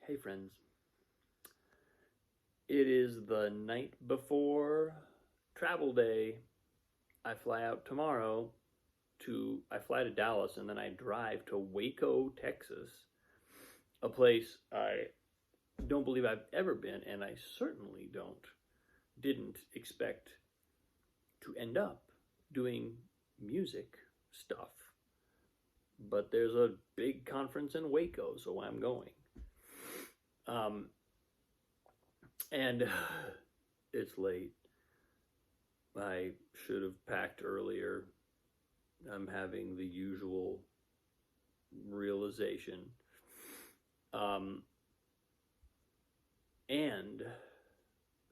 Hey friends, it is the night before travel day. I fly out tomorrow I fly to Dallas and then I drive to Waco, Texas, a place I don't believe I've ever been, and I certainly didn't expect to end up doing music stuff. But there's a big conference in Waco, so I'm going. Um, and it's late. I should have packed earlier. I'm having the usual realization. And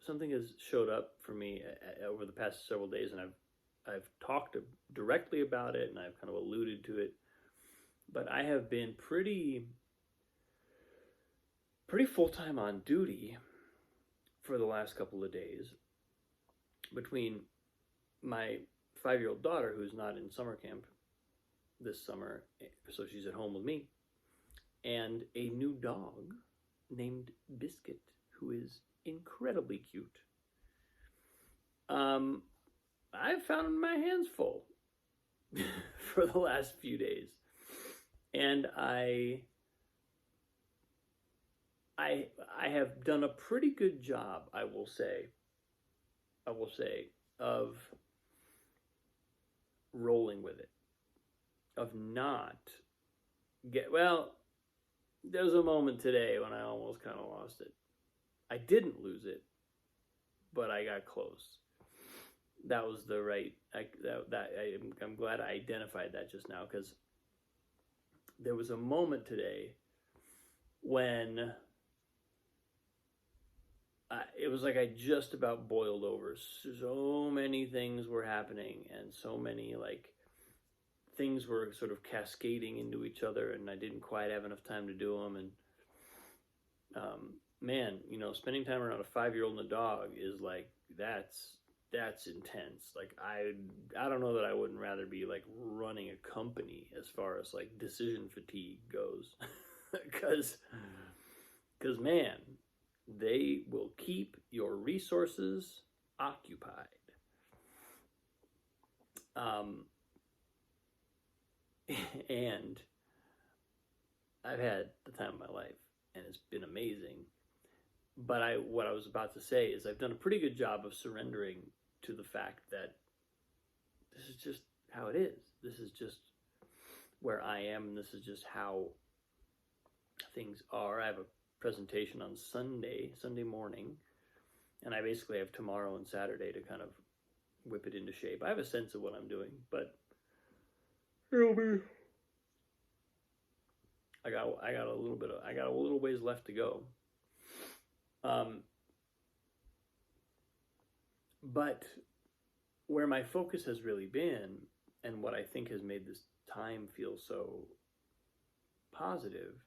something has showed up for me over the past several days, and I've talked directly about it, and I've kind of alluded to it. But I have been pretty full time on duty for the last couple of days between my 5-year-old daughter, who's not in summer camp this summer, so she's at home with me, and a new dog named Biscuit, who is incredibly cute. I've found my hands full for the last few days, and I have done a pretty good job, I will say, of rolling with it, of not there's a moment today when I almost kind of lost it. I didn't lose it, but I got close. That was the right, I'm glad I identified that just now, because there was a moment today when it was like I just about boiled over. So many things were happening, and so many things were sort of cascading into each other, and I didn't quite have enough time to do them. And man, spending time around a 5-year-old and a dog is that's intense. I don't know that I wouldn't rather be running a company as far as decision fatigue goes, because man, they will keep your resources occupied. And I've had the time of my life, and it's been amazing. But what I was about to say is I've done a pretty good job of surrendering to the fact that this is just how it is. This is just where I am, and this is just how things are. I have a presentation on Sunday morning, and I basically have tomorrow and Saturday to kind of whip it into shape. I have a sense of what I'm doing, but it'll be. I got a little ways left to go. But where my focus has really been, and what I think has made this time feel so positive,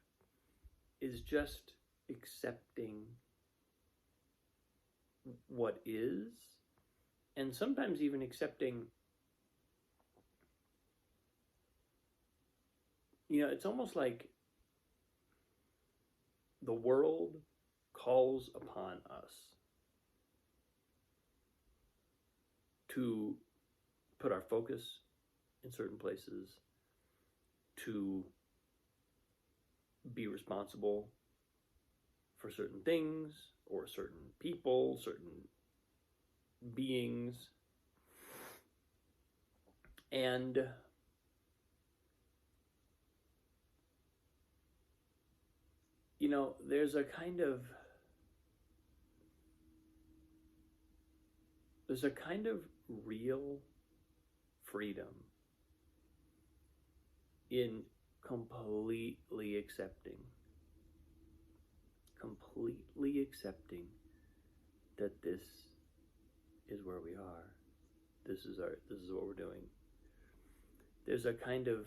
is just accepting what is, and sometimes even accepting, it's almost like the world calls upon us to put our focus in certain places, to be responsible for certain things or certain people, certain beings. And there's a kind of real freedom in completely accepting that this is where we are. This is what we're doing. There's a kind of,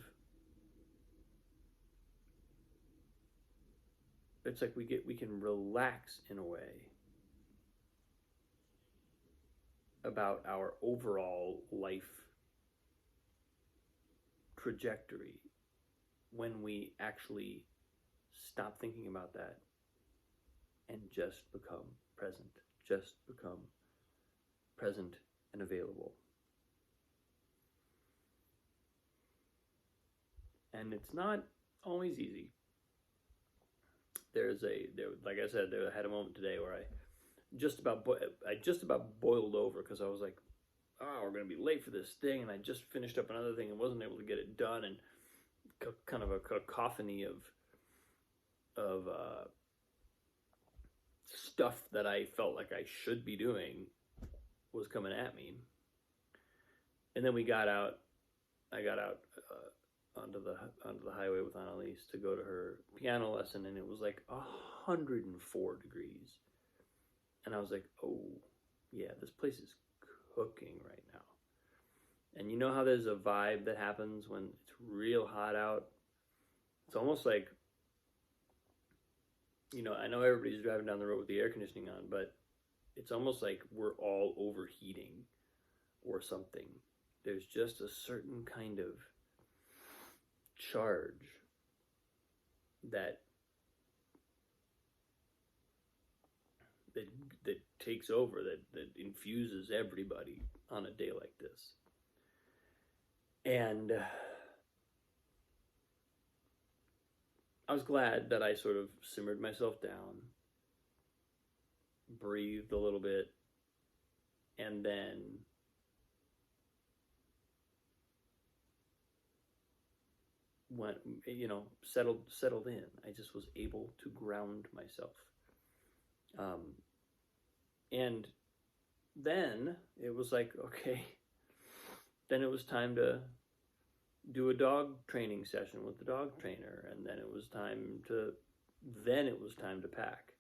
it's like we can relax in a way about our overall life trajectory when we actually stop thinking about that and just become present. Just become present and available. And it's not always easy. Like I said, I had a moment today where I just about boiled over because I was like, oh, we're going to be late for this thing, and I just finished up another thing and wasn't able to get it done, and kind of a cacophony of stuff that I felt like I should be doing was coming at me. And then I got out onto the highway with Annalise to go to her piano lesson, and it was like 104 degrees. And I was like, oh, yeah, this place is cooking right now. And you know how there's a vibe that happens when it's real hot out? It's almost like, I know everybody's driving down the road with the air conditioning on, but it's almost like we're all overheating or something. There's just a certain kind of charge that takes over, that infuses everybody on a day like this. And I was glad that I sort of simmered myself down, breathed a little bit, and then went, settled in. I just was able to ground myself. And then it was like, okay, then it was time to do a dog training session with the dog trainer. And then it was time to pack.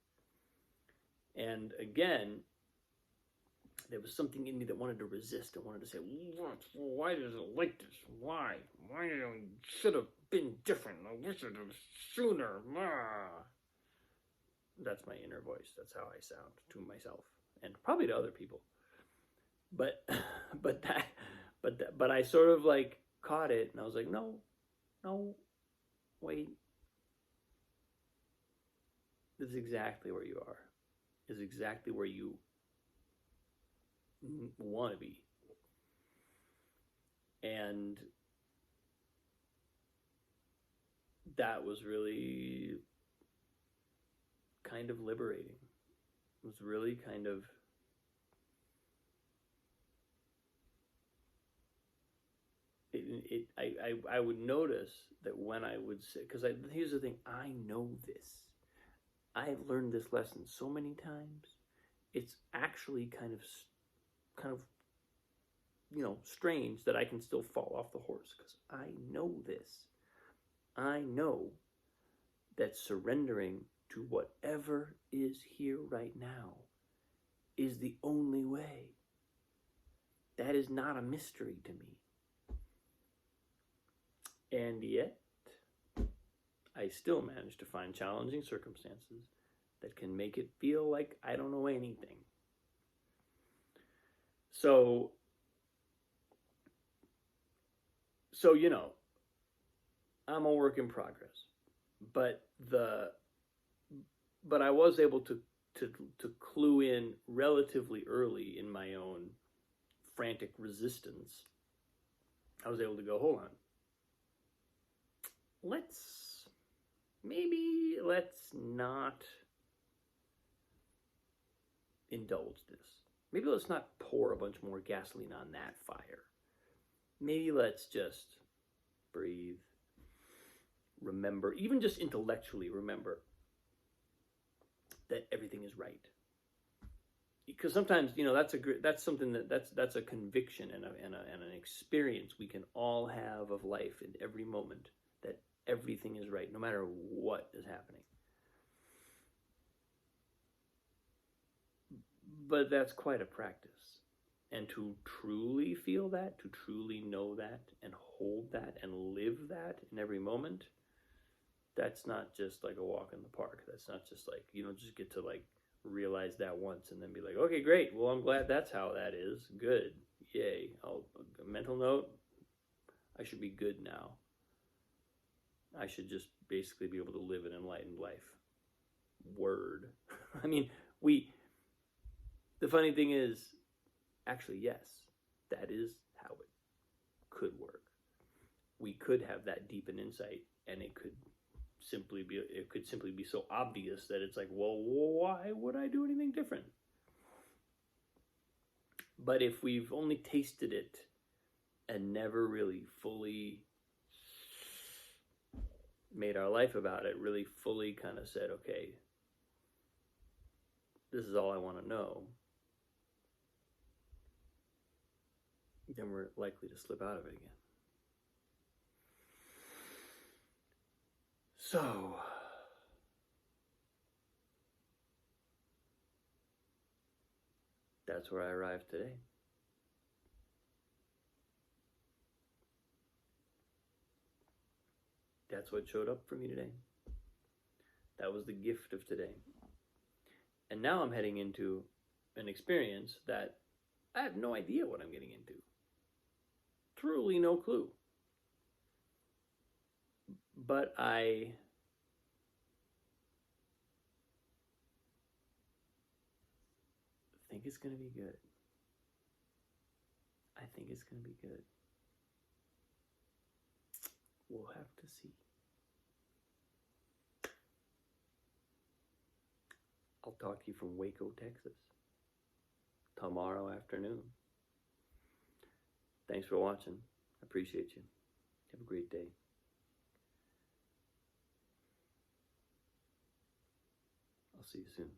And again, there was something in me that wanted to resist. I wanted to say, why is it like this? Why? Should have been different. I wish it was sooner. That's my inner voice. That's how I sound to myself, and probably to other people. But I sort of like caught it, and I was like, no, wait. This is exactly where you are. This is exactly where you want to be. And that was really kind of liberating. It was really kind of I would notice that when I would say, because here's the thing, I know this. I've learned this lesson so many times. It's actually kind of strange that I can still fall off the horse, because I know this. I know that surrendering to whatever is here right now is the only way. That is not a mystery to me. And yet, I still manage to find challenging circumstances that can make it feel like I don't know anything. So I'm a work in progress, but I was able to clue in relatively early in my own frantic resistance. I was able to go, hold on. Let's not indulge this. Maybe let's not pour a bunch more gasoline on that fire. Maybe let's just breathe, remember, even just intellectually remember that everything is right. Because sometimes, that's something that's a conviction and an experience we can all have of life in every moment, that everything is right, no matter what is happening. But that's quite a practice. And to truly feel that, to truly know that, and hold that, and live that in every moment, that's not just like a walk in the park. That's not just like, you don't just get to like realize that once and then be like, okay, great. Well, I'm glad that's how that is. Good. Yay. A mental note, I should be good now. I should just basically be able to live an enlightened life. Word. I mean, the funny thing is, actually, yes, that is how it could work. We could have that deep an insight, and it could simply be so obvious that it's like, well, why would I do anything different? But if we've only tasted it and never really fully made our life about it, really fully kind of said, okay, this is all I want to know, then we're likely to slip out of it again. So, that's where I arrived today. That's what showed up for me today. That was the gift of today. And now I'm heading into an experience that I have no idea what I'm getting into. Truly no clue. But I think it's going to be good. I think it's going to be good. We'll have to see. I'll talk to you from Waco, Texas, tomorrow afternoon. Thanks for watching. I appreciate you. Have a great day. I'll see you soon.